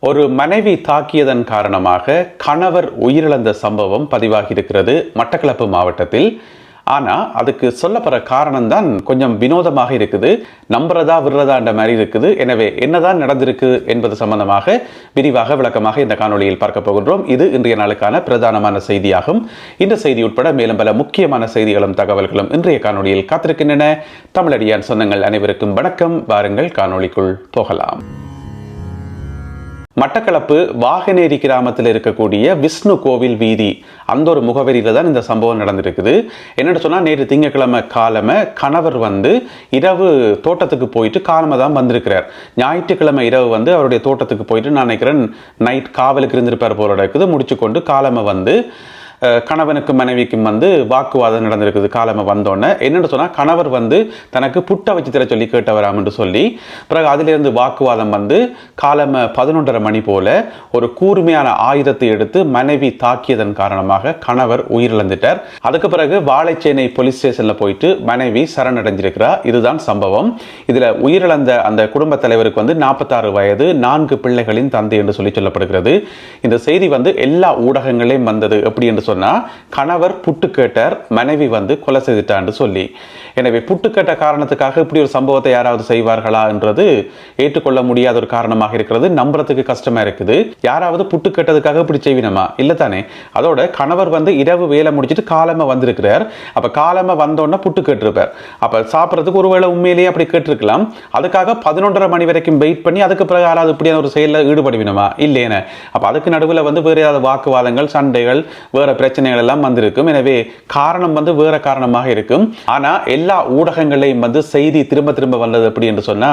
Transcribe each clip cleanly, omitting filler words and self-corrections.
ஒரு மனைவி தாக்கியதன் காரணமாக கணவர் உயிரிழந்த சம்பவம் பதிவாகி இருக்கிறது மட்டக்களப்பு மாவட்டத்தில். ஆனால் அதுக்கு சொல்லப்படுற காரணம் தான் கொஞ்சம் வினோதமாக இருக்குது. நம்புறதா விடுறதான்ற மாதிரி இருக்குது. எனவே என்னதான் நடந்திருக்கு என்பது சம்பந்தமாக விரிவாக விளக்கமாக இந்த காணொலியில் பார்க்க போகின்றோம். இது இன்றைய நாளுக்கான பிரதானமான செய்தியாகும். இந்த செய்தி உட்பட மேலும் பல முக்கியமான செய்திகளும் தகவல்களும் இன்றைய காணொலியில் காத்திருக்கின்றன. தமிழடியான் சொந்தங்கள் அனைவருக்கும் வணக்கம். வாருங்கள் காணொலிக்குள் போகலாம். மட்டக்களப்பு வாகனேரி கிராமத்தில் இருக்கக்கூடிய விஷ்ணு கோவில் வீதி அந்த ஒரு முகவரியில் தான் இந்த சம்பவம் நடந்திருக்குது. என்னென்னு சொன்னால், நேற்று திங்கட்கிழமை காலமை கணவர் இரவு தோட்டத்துக்கு போயிட்டு காலமை தான் வந்திருக்கிறார். ஞாயிற்றுக்கிழமை இரவு அவருடைய தோட்டத்துக்கு போயிட்டு நான் நினைக்கிறேன் நைட் காவலுக்கு இருந்திருப்பார் போல இருக்குது. முடிச்சு கொண்டு காலமை கணவனுக்கும் மனைவிக்கும் வாக்குவாதம் நடந்திருக்குது. காலமை வந்தோடனே என்னென்னு சொன்னால், கணவர் தனக்கு புட்டை வச்சு தர சொல்லி கேட்டவராம் என்று சொல்லி பிறகு அதிலிருந்து வாக்குவாதம் காலமை 11:30 மணி போல ஒரு கூர்மையான ஆயுதத்தை எடுத்து மனைவி தாக்கியதன் காரணமாக கணவர் உயிரிழந்துட்டார். அதுக்கு பிறகு வாழைச்சேனை போலீஸ் ஸ்டேஷனில் போயிட்டு மனைவி சரணடைஞ்சிருக்கிறார். இதுதான் சம்பவம். இதில் உயிரிழந்த அந்த குடும்ப தலைவருக்கு 46 வயது, 4 பிள்ளைகளின் தந்தை என்று சொல்லப்படுகிறது. இந்த செய்தி எல்லா ஊடகங்களையும் வந்தது. எப்படி என்று சொன்னா, கணவர் புட்டு கேட்டார், மனைவி கொலை செய்துட்டான்னு சொல்லி. எனவே புட்டு கேட்ட காரணத்துக்காக இப்படி ஒரு சம்பவத்தை யாராவது செய்வார்களா என்றது ஏற்றுக்கொள்ள முடியாத ஒரு காரணமாக இருக்கிறது. நம்புறதுக்கு கஷ்டமா இருக்குது. யாராவது புட்டு கேட்டதுக்காக இப்படி செய்வினமா? இல்ல தானே. அதோட கணவர் இரவு வேலை முடிச்சுட்டு காலமை வந்திருக்கிறார். அப்ப காலமை வந்தோடனே புட்டு கேட்டிருப்பார். அப்ப சாப்பிட்றதுக்கு ஒருவேளை உண்மையிலேயே அப்படி கேட்டிருக்கலாம். அதுக்காக 11:30 மணி வரைக்கும் வெயிட் பண்ணி அதுக்கு பிறகு யாராவது இப்படியான ஒரு செயலில் ஈடுபடுவினமா? இல்லையேன. அப்ப அதுக்கு நடுவில் வேற ஏதாவது வாக்குவாதங்கள், சண்டைகள், வேற பிரச்சனைகள் எல்லாம் வந்திருக்கும். எனவே காரணம் வேற காரணமாக இருக்கும். ஆனா எல்லா ஊடகங்களையும் செய்தி திரும்ப திரும்ப வந்தது எப்படி என்று சொன்னா,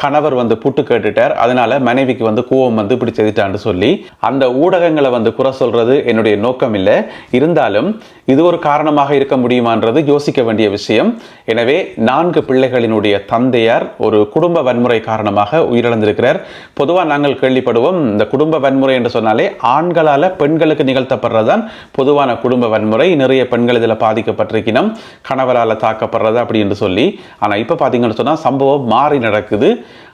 கணவர் புட்டு கேட்டுட்டார், அதனால மனைவிக்கு கோவம் இப்படி செய்துட்டான்னு சொல்லி அந்த ஊடகங்களை குறை சொல்றது என்னுடைய நோக்கம் இல்லை. இருந்தாலும் இது ஒரு காரணமாக இருக்க முடியுமான்றது யோசிக்க வேண்டிய விஷயம். எனவே 4 பிள்ளைகளினுடைய தந்தையார் ஒரு குடும்ப வன்முறை காரணமாக உயிரிழந்திருக்கிறார். பொதுவாக நாங்கள் கேள்விப்படுவோம், இந்த குடும்ப வன்முறை என்று சொன்னாலே ஆண்களால பெண்களுக்கு நிகழ்த்தப்படுறதுதான் பொதுவான குடும்ப வன்முறை. நிறைய பெண்கள் இதில் பாதிக்கப்பட்டிருக்கணும், கணவரால் தாக்கப்படுறது அப்படி என்று சொல்லி. ஆனால் இப்போ பார்த்தீங்கன்னு சொன்னால் சம்பவம் மாறி நடக்குது.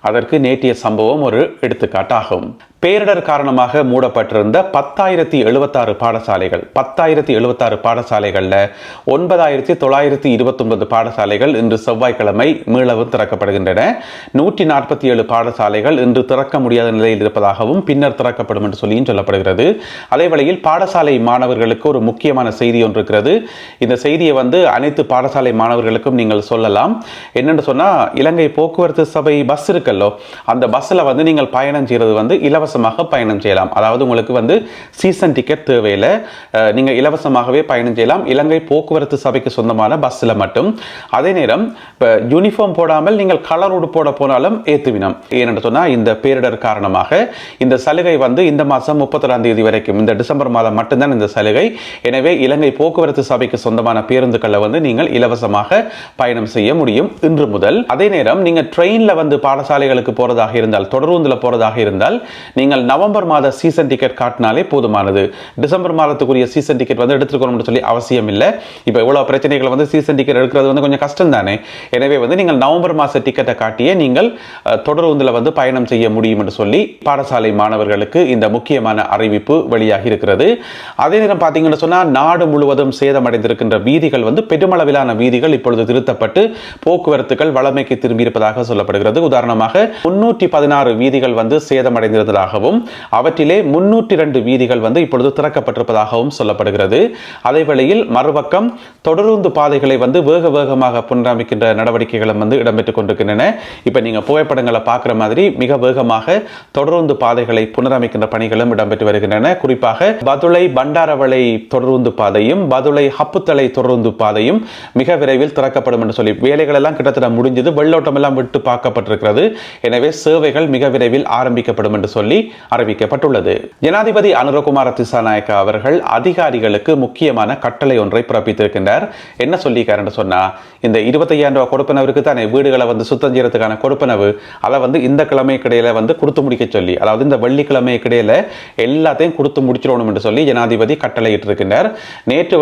அதற்கு நேற்றைய சம்பவம் ஒரு எடுத்துக்காட்டாகும். பேரிடர் காரணமாக மூடப்பட்டிருந்த 10,076 பாடசாலைகள், 10,076 பாடசாலைகளில் 9,929 பாடசாலைகள் இன்று செவ்வாய்க்கிழமை மீளவும் திறக்கப்படுகின்றன. 147 பாடசாலைகள் இன்று திறக்க முடியாத நிலையில் இருப்பதாகவும் பின்னர் திறக்கப்படும் என்று சொல்லியும் சொல்லப்படுகிறது. அதே வேளையில் பாடசாலை மாணவர்களுக்கு ஒரு முக்கியமான செய்தி ஒன்று இருக்கிறது. இந்த செய்தியை அனைத்து பாடசாலை மாணவர்களுக்கும் நீங்கள் சொல்லலாம். என்னென்னு சொன்னால், இலங்கை போக்குவரத்து சபை பஸ் இருக்கல்லோ, அந்த பஸ்ஸில் நீங்கள் பயணம் செய்கிறது இலவசமாக பயணம் செய்யலாம். அதாவது உங்களுக்கு சீசன் டிக்கெட் தேவையில்லை, நீங்க இலவசமாகவே பயணம் செய்யலாம் இலங்கை போக்குவரத்து சபைக்கு சொந்தமான பஸ்ல மட்டும். அதே நேரம் யூனிஃபார்ம் போடாமல் நீங்கள் கலர் உடுப்போட போனாலும் ஏத்துவினம். ஏனென்று சொன்னா, இந்த பேரிடர் காரணமாக இந்த சலுகை இந்த மாதம் 31ஆம் தேதி வரைக்கும், இந்த டிசம்பர் மாதம் மட்டும்தான் இந்த சலுகை. எனவே இலங்கை போக்குவரத்து சபைக்கு சொந்தமான பேருந்துகளில் நீங்கள் இலவசமாக பயணம் செய்ய முடியும் இன்று முதல். அதே நேரம் நீங்க ட்ரெயின்ல பாடசாலைகளுக்கு போறதாக இருந்தால், தொடர்வூந்துல போறதாக இருந்தால், நீங்கள் நவம்பர் மாத சீசன் டிக்கெட் காட்டினாலே போதுமானது. டிசம்பர் மாதத்துக்குரிய சீசன் டிக்கெட் எடுத்துக்கணும்னு சொல்லி அவசியம் இல்லை. இப்போ இவ்வளவு பிரச்சனைகள் சீசன் டிக்கெட் எடுக்கிறது கொஞ்சம் கஷ்டம் தானே. எனவே நீங்கள் நவம்பர் மாத டிக்கெட்டை காட்டியே நீங்கள் தொடர்வூந்துல பயணம் செய்ய முடியும் என்று சொல்லி பாடசாலை மாணவர்களுக்கு இந்த முக்கியமான அறிவிப்பு வெளியாகி இருக்கிறது. அதே நேரம் பார்த்தீங்கன்னு சொன்னா, நாடு முழுவதும் சேதமடைந்திருக்கின்ற வீதிகள் பெருமளவிலான வீதிகள் இப்பொழுது திருத்தப்பட்டு போக்குவரத்துகள் வளமைக்கு திரும்பியிருப்பதாக சொல்லப்படுகிறது. உதாரணமாக 316 வீதிகள் சேதமடைந்திருந்ததாக, அவற்றிலே 302 வீதிகள் இப்பொழுது திறக்கப்பட்டிருப்பதாகவும் சொல்லப்படுகிறது. அதே வேளையில் மறுபக்கம் தொடருந்து பாதைகளை வேக வேகமாக புனரமைக்கின்ற நடவடிக்கைகளும் இடம்பெற்றுக் கொண்டிருக்கின்றன. இப்ப நீங்க புகைப்படங்களை பார்க்கிற மாதிரி மிக வேகமாக தொடருந்து பாதைகளை புனரமைக்கின்ற பணிகளும் இடம்பெற்று வருகின்றன. குறிப்பாக பதுளை பண்டாரவளை தொடருந்து பாதையும் பதுளை ஹப்புத்தளை தொடருந்து பாதையும் மிக விரைவில் திறக்கப்படும் என்று சொல்லி வேலைகள் எல்லாம் கிட்டத்தட்ட முடிஞ்சது. வெள்ளோட்டம் எல்லாம் விட்டு பார்க்கப்பட்டிருக்கிறது. எனவே சேவைகள் மிக விரைவில் ஆரம்பிக்கப்படும் என்று சொல்லி அறிவிக்கப்பட்டுள்ளது. ஜனாதிபதி அனுரகுமார திசாநாயக்க அவர்கள் அதிகாரிகளுக்கு முக்கியமான கட்டளை ஒன்றை பிறப்பித்திருக்கின்றார். என்ன சொல்லியிருக்காருன்னு சொன்னா, இந்த 25,000 ரூபாய் கொடுப்பனவருக்கு தானே வீடுகளை சுத்தம் செய்யறதுக்கான கொடுப்பனவு, அதை இந்த கிழமை கிடையில கொடுத்து முடிக்க சொல்லி, அதாவது இந்த வெள்ளிக்கிழமை கிடையில எல்லாத்தையும் கொடுத்து முடிச்சிடணும் என்று சொல்லி ஜனாதிபதி கட்டளை இட்டிருக்கின்றார். நேற்று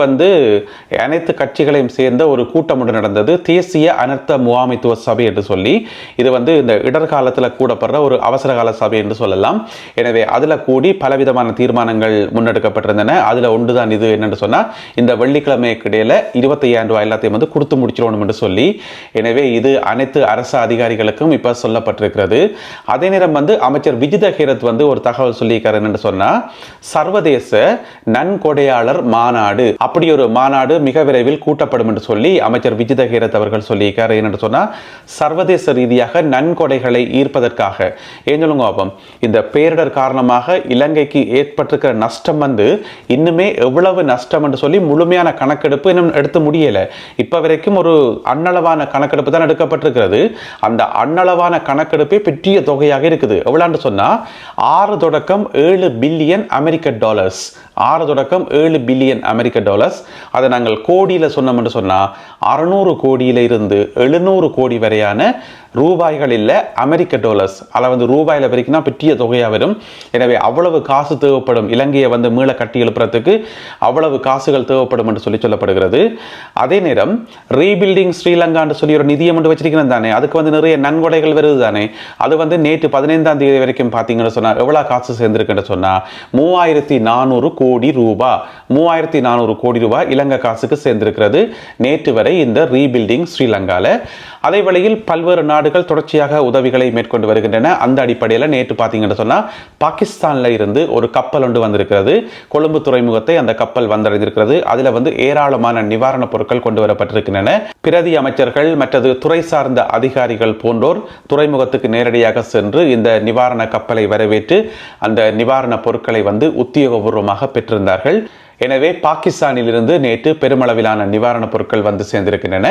அனைத்து கட்சிகளையும் சேர்ந்த ஒரு கூட்டம் ஒன்று நடந்தது. தேசிய அனர்த்த முகாமைத்துவ சபை என்று சொல்லி, இது இந்த இடர்காலத்தில் கூடப்படுற ஒரு அவசர கால சபை என்று சொல்லலாம். எனவே அதில் கூடி பலவிதமான தீர்மானங்கள் முன்னெடுக்கப்பட்டிருந்தன. அதில் ஒன்றுதான் இது என்னென்னு சொன்னால், இந்த வெள்ளிக்கிழமைக்கு இடையில 25,000 ரூபாய் எல்லாத்தையும் வந்து கொடுத்து முடிச்சிடணும் என்று சொல்லி, எனவே இது அனைத்து அரசு அதிகாரிகளுக்கும் இப்போ சொல்லப்பட்டிருக்கிறது. அதே நேரம் வந்து அமைச்சர் விஜித ஹேரத் வந்து ஒரு தகவல் சொல்லியிருக்காரு என்னென்னு சொன்னால், சர்வதேச நன்கொடையாளர் மாநாடு, அப்படி ஒரு மாநாடு மிக விரைவில் கூட்டப்படும் என்று சொல்லி அமைச்சர் விஜித ஹேரத் அவர்கள் சொல்லியிருக்காரு. என்னென்னு சொன்னால், சர்வதேச ரீதியாக நன்கொடைகளை ஈர்ப்பதற்காக ஏன் சொல்லுங்க பாப்போம், இந்த பேரிடர் காரணமாக இலங்கைக்கு ஏற்பட்டிருக்கிற நஷ்டம் வந்து இன்னுமே எவ்வளவு நஷ்டம் என்று சொல்லி முழுமையான கணக்கெடுப்பு இன்னும் எடுத்து முடியல. இப்ப வரைக்கும் ஒரு அன்னளவான கணக்கெடுப்பு தான் எடுக்கப்பட்டிருக்கிறது. அந்த அன்னளவான கணக்கெடுப்பே பெரிய தொகையாக இருக்குது. எவ்வளவுன்னு சொன்னா 6 தொடக்கம் 7 பில்லியன் அமெரிக்க டாலர்ஸ். 6 தொடக்கம் 7 பில்லியன் அமெரிக்க டாலர்ஸ். அதை நாங்கள் கோடியில் சொன்னோம் என்று சொன்னா 600 கோடியில இருந்து 700 கோடி வரையான ரூபாய்கள் இல்லை, அமெரிக்க டாலர்ஸ். அதில் வந்து ரூபாயில் வரைக்கும் பெரிய தொகையாக வரும். எனவே அவ்வளவு காசு தேவைப்படும், இலங்கையை வந்து மீள கட்டி எழுப்புறதுக்கு அவ்வளவு காசுகள் தேவைப்படும் என்று சொல்லப்படுகிறது. அதே நேரம் ரீபில்டிங் ஸ்ரீலங்கான்னு சொல்லி ஒரு நிதியம் ஒன்று வச்சிருக்கிறேன் தானே, அதுக்கு வந்து நிறைய நன்கொடைகள் வருது தானே. அது வந்து நேற்று 15ஆம் தேதி வரைக்கும் பார்த்தீங்கன்னு சொன்னால் எவ்வளோ காசு சேர்ந்திருக்குன்னு சொன்னால் 3400 கோடி ரூபாய். 3400 கோடி ரூபாய் இலங்கை காசுக்கு சேர்ந்திருக்கிறது நேற்று வரை இந்த ரீபில்டிங் ஸ்ரீலங்காவில். அதே வேளையில் பல்வேறு நாடுகள் தொடர்ச்சியாக உதவிகளை மேற்கொண்டு வருகின்றன. அந்த அடிப்படையில் நேற்று பார்த்தீங்கன்னு சொன்னால் பாகிஸ்தானில் இருந்து ஒரு கப்பல் ஒன்று வந்திருக்கிறது. கொழும்பு துறைமுகத்தை அந்த கப்பல் வந்தடைந்திருக்கிறது. அதில் வந்து ஏராளமான நிவாரணப் பொருட்கள் கொண்டு வரப்பட்டிருக்கின்றன. பிரதி அமைச்சர்கள் மற்றது துறை சார்ந்த அதிகாரிகள் போன்றோர் துறைமுகத்துக்கு நேரடியாக சென்று இந்த நிவாரண கப்பலை வரவேற்று அந்த நிவாரணப் பொருட்களை வந்து உத்தியோகபூர்வமாக பெற்றிருந்தார்கள். எனவே பாகிஸ்தானில் இருந்து நேற்று பெருமளவிலான நிவாரணப் பொருட்கள் வந்து சேர்ந்திருக்கின்றன.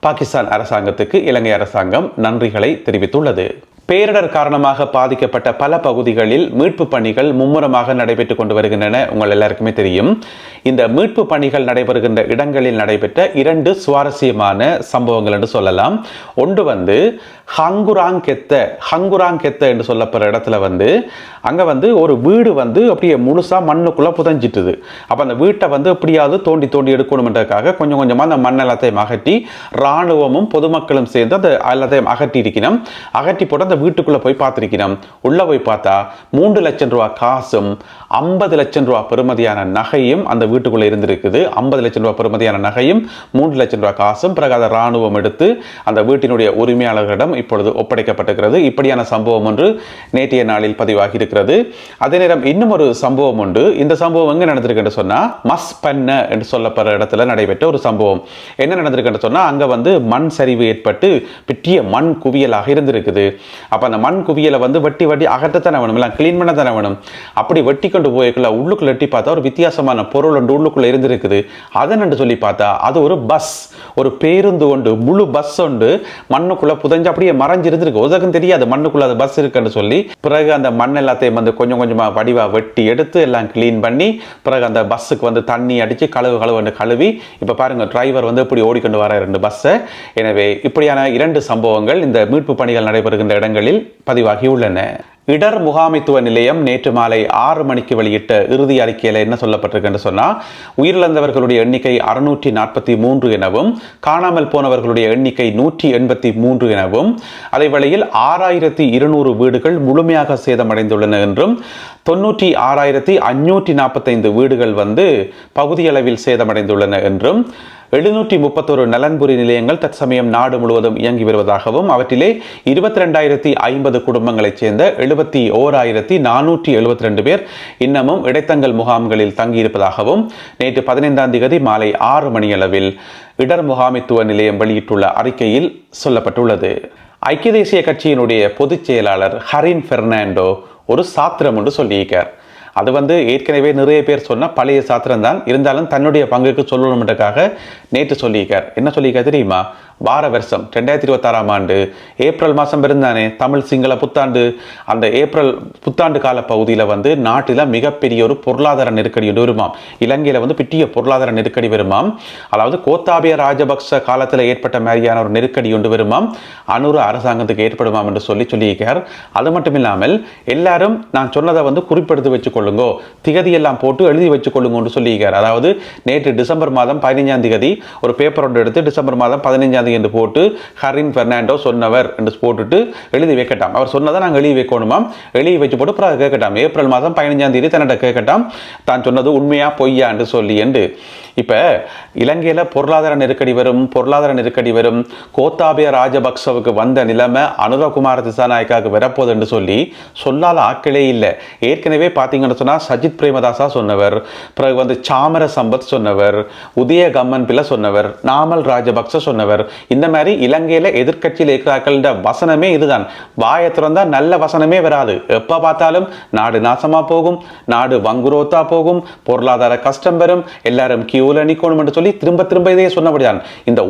பாகிஸ்தான் அரசாங்கத்துக்கு இலங்கை அரசாங்கம் நன்றிகளை தெரிவித்துள்ளது. பேரிடர் காரணமாக பாதிக்கப்பட்ட பல பகுதிகளில் மீட்பு பணிகள் மும்முரமாக நடைபெற்றுக் கொண்டு வருகின்றன. உங்கள் எல்லாருக்குமே தெரியும். இந்த மீட்பு பணிகள் நடைபெறுகின்ற இடங்களில் நடைபெற்ற 2 சுவாரஸ்யமான சம்பவங்கள் என்று சொல்லலாம். ஒன்று வந்து ஹங்குராங்கெத்த என்று சொல்லப்படுற இடத்துல வந்து அங்கே வந்து ஒரு வீடு வந்து அப்படியே முழுசா மண்ணுக்குள்ள புதஞ்சிட்டுது. அப்போ அந்த வீட்டை வந்து எப்படியாவது தோண்டி தோண்டி எடுக்கணும்ன்றதுக்காக கொஞ்சம் கொஞ்சமாக அந்த மண் எல்லாத்தையும் அகற்றி இராணுவமும் பொதுமக்களும் சேர்ந்து அந்த எல்லாத்தையும் அகற்றி இருக்கணும். அகற்றி போட்டு அந்த வீட்டுக்குள்ள போய் பார்த்திருக்கிறோம். உள்ள போய் பார்த்தா 3 லட்சம் ரூபாய் காசும் 50 லட்சம் ரூபாய் பெறுமதியான நகையும் அந்த வீட்டுக்குள்ள இருந்திருக்குது. 50 லட்சம் ரூபாய் பெறுமதியான நகையும் 3 லட்சம் ரூபாய் காசும் பிறகு அதை இராணுவம் எடுத்து அந்த வீட்டினுடைய உரிமையாளர்களிடம் இப்பொழுது ஒப்படைக்கப்பட்டிருக்கிறது. இப்படியான சம்பவம் ஒன்று நேற்றைய நாளில் பதிவாகி இருக்கிறது. அதே நேரம் இன்னும் ஒரு சம்பவம் உண்டு. இந்த சம்பவம் எங்க நடந்திருக்கு சொன்னா மஸ்பன்ன என்று சொல்லப்படுற இடத்துல நடைபெற்ற ஒரு சம்பவம். என்ன நடந்திருக்கு சொன்னா அங்க வந்து மண் சரிவு ஏற்பட்டு பெரிய மண் குவியலாக இருந்திருக்குது. அப்ப அந்த மண் குவியலை வந்து வெட்டி அகற்றத்தானே வேணும், இல்லை கிளீன் பண்ண தானே வேணும். அப்படி வெட்டி கொண்டு போய்க்குள்ள உள்ளுக்குள்ள எட்டி பார்த்தா ஒரு வித்தியாசமான பொருள் ஒன்று உள்ளுக்குள்ள இருந்திருக்குது. அதன்னு சொல்லி பார்த்தா அது ஒரு பஸ், ஒரு பேருந்து ஒன்று, முழு பஸ் ஒன்று மண்ணுக்குள்ள புதைஞ்சு அப்படியே மறைஞ்சிருந்திருக்கு. உதகம் தெரியாது மண்ணுக்குள்ள அது பஸ் இருக்குன்னு சொல்லி. பிறகு அந்த மண் எல்லாத்தையும் வந்து கொஞ்சம் கொஞ்சமா வடிவா வெட்டி எடுத்து எல்லாம் கிளீன் பண்ணி பிறகு அந்த பஸ்ஸுக்கு வந்து தண்ணி அடிச்சு கழுவி இப்ப பாருங்க டிரைவர் வந்து இப்படி ஓடிக்கொண்டு வர 2 பஸ்ஸை. எனவே இப்படியான 2 சம்பவங்கள் இந்த மீட்பு பணிகள் நடைபெறுகின்ற இடங்களில் பதிவாகி உள்ளன. இடர் முகாமைத்துவ நிலையம் நேற்று மாலை 6 மணிக்கு வெளியிட்ட இறுதி அறிக்கையில் என்ன சொல்லப்பட்டிருக்கு சொன்னால், உயிரிழந்தவர்களுடைய எண்ணிக்கை 643 எனவும் காணாமல் போனவர்களுடைய எண்ணிக்கை 183 எனவும் அதே வேளையில் 6200 வீடுகள் முழுமையாக சேதமடைந்துள்ளன என்றும் 96,545 வீடுகள் வந்து பகுதியளவில் சேதமடைந்துள்ளன என்றும் 731 நலன்புரி நிலையங்கள் தற்சமயம் நாடு முழுவதும் இயங்கி வருவதாகவும் அவற்றிலே 22,050 குடும்பங்களைச் சேர்ந்த 71,472 பேர் இன்னமும் இடைத்தங்கல் முகாம்களில் தங்கியிருப்பதாகவும் நேற்று 15ஆம் தேதி மாலை 6 மணியளவில் இடர் முகாமைத்துவ நிலையம் வெளியிட்டுள்ள அறிக்கையில் சொல்லப்பட்டுள்ளது. ஐக்கிய தேசிய கட்சியினுடைய பொதுச் செயலாளர் ஹரின் பெர்னாண்டோ ஒரு சாத்திரம் என்று சொல்லியிருக்கார். அது வந்து ஏற்கனவே நிறைய பேர் சொன்ன பழைய சாத்திரம் தான், இருந்தாலும் தன்னுடைய பங்குக்கு சொல்லணும்ன்றதுக்காக நேற்று சொல்லியிருக்கார். என்ன சொல்லியிருக்கார் தெரியுமா? வார வருஷம் 2026ஆம் ஆண்டு ஏப்ரல் மாதம் இருந்தானே தமிழ் சிங்கள புத்தாண்டு, அந்த ஏப்ரல் புத்தாண்டு கால பகுதியில் வந்து நாட்டில் மிகப்பெரிய ஒரு பொருளாதார நெருக்கடி ஒன்று வருமாம். இலங்கையில் வந்து பெரிய பொருளாதார நெருக்கடி வருமாம். அதாவது கோத்தாபய ராஜபக்ச காலத்தில் ஏற்பட்ட மாதிரியான ஒரு நெருக்கடி ஒன்று வருமாம். அனுர அரசாங்கத்துக்கு ஏற்படுமாம் என்று சொல்லியிருக்கார். அது மட்டும் இல்லாமல் எல்லாரும் நான் சொன்னதை வந்து குறிப்பெடுத்து வச்சுக்கொள்ளுங்கோ, திகதியெல்லாம் போட்டு எழுதி வச்சுக்கொள்ளுங்க என்று சொல்லியிருக்கார். அதாவது நேற்று டிசம்பர் மாதம் 15ஆம் தேதி ஒரு பேப்பர் ஒன்று எடுத்து டிசம்பர் மாதம் 15ஆம் தேதி என்று போட்டு ஹரின் பெர்னாண்டோ சொன்னவர் என்று போட்டுட்டு எழுதி வைக்கட்டாம். அவர் சொன்னதை நாங்கள் எழுதி வைக்கணுமாம். எழுதி வச்சு போட்டு அப்புறம் கேட்கட்டாம். ஏப்ரல் மாதம் 15ஆம் தேதி தன்னிட்ட கேட்கட்டாம் தான் சொன்னது உண்மையா பொய்யா என்று சொல்லி என்று. இப்போ இலங்கையில் பொருளாதார நெருக்கடி வரும் கோத்தாபய ராஜபக்சவுக்கு வந்த நிலைமை அனுரகுமார திசாநாயக்காவுக்கு வரப்போகுது என்று சொல்லி சொல்லாத ஆக்களே இல்லை. ஏற்கனவே பார்த்தீங்கன்னு சொன்னால் சஜித் பிரேமதாசா சொன்னவர், பிறகு வந்து சாமர சம்பத் சொன்னவர், உதய கம்மன் பிள்ளை சொன்னவர், நாமல் ராஜபக்ச சொன்னவர். இந்த மாதிரி இலங்கையில் எதிர்கட்சியில் இருக்கிறார்கள்ட வசனமே இதுதான். வாயை திறந்தா நல்ல வசனமே வராது. எப்போ பார்த்தாலும் நாடு நாசமா போகும், நாடு வங்குரோத்தா போகும், பொருளாதார கஷ்டம் வரும், எல்லாரும் கியூல நிக்கணும் என்று சொல்லி திரும்ப திரும்ப இதே சொன்னபடிதான். இந்த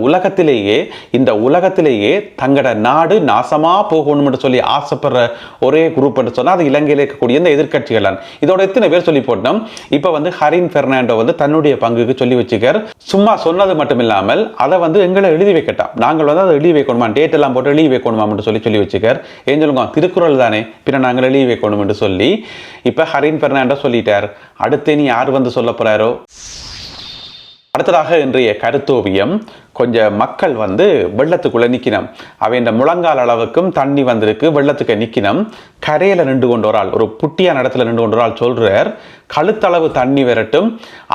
உலகத்திலேயே தங்கட நாடு நாசமா போகணும் என்று சொல்லி ஆசைப்படுற ஒரே குரூப் என்று சொன்னா அது இலங்கையில் இருக்கக்கூடிய இந்த எதிர்கட்சிகள் தான். இதோட எத்தனை பேர் சொல்லி போட்டோம். இப்ப வந்து ஹரின் பெர்னாண்டோ வந்து தன்னுடைய பங்குக்கு சொல்லி வச்சுக்கார். சும்மா சொன்னது மட்டும் இல்லாமல் அதை வந்து எங்களை எழுதி வைக்கட்டாம். நாங்கள் வந்து அதை எழுதி வைக்கணுமா, டேட் எல்லாம் போட்டு எழுதி வைக்கணுமா என்று சொல்லி வச்சுக்கார். ஏன் சொல்லுங்க, திருக்குறள் தானே, பின்ன நாங்கள் எழுதி வைக்கணும் என்று சொல்லி இப்ப ஹரின் பெர்னாண்டோ சொல்லிட்டார். அடுத்து நீ யார் வந்து சொல்ல போறாரோ. அடுத்ததாக இன்றைய கருத்தோவியம். கொஞ்சம் மக்கள் வந்து வெள்ளத்துக்குள்ள நிற்கணும். அவன் முழங்கால் அளவுக்கும் தண்ணி வந்திருக்கு, வெள்ளத்துக்கு நிற்கணும். கரையில் நின்று கொண்டு ஒரு ஆள், ஒரு புட்டியான இடத்துல நின்று கொண்டு ஒரு ஆள் சொல்றார், கழுத்தளவு தண்ணி வரட்டும்,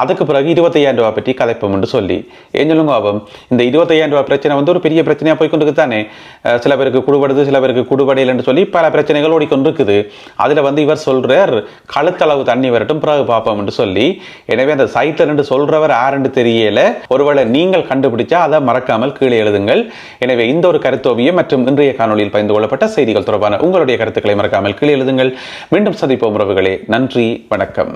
அதுக்கு பிறகு 25,000 ரூபாய் பற்றி கதைப்போம் என்று சொல்லி. ஏன் சொல்லுங்க பாபம், இந்த 25,000 ரூபாய் பிரச்சனை வந்து ஒரு பெரிய பிரச்சனையாக போய்கொண்டு தானே. சில பேருக்கு குடுபடுது, சில பேருக்கு குடுபடையில் என்று சொல்லி பல பிரச்சனைகள் ஓடிக்கொண்டிருக்குது. அதில் வந்து இவர் சொல்றார் கழுத்தளவு தண்ணி வரட்டும் பிறகு பார்ப்போம் என்று சொல்லி. எனவே அந்த சைட்ல நின்று சொல்றவர் யாருன்னு தெரியல. ஒருவேளை நீங்கள் கண்டுபிடிச்சா அதை மறக்காமல் கீழே எழுதுங்கள். எனவே இந்த ஒரு கருத்தோவியம் மற்றும் இன்றைய காணொலியில் பகிர்ந்து கொள்ளப்பட்ட செய்திகள் தொடர்பான உங்களுடைய கருத்துக்களை மறக்காமல் கீழே எழுதுங்கள். மீண்டும் சந்திப்போம் உறவுகளே. நன்றி, வணக்கம்.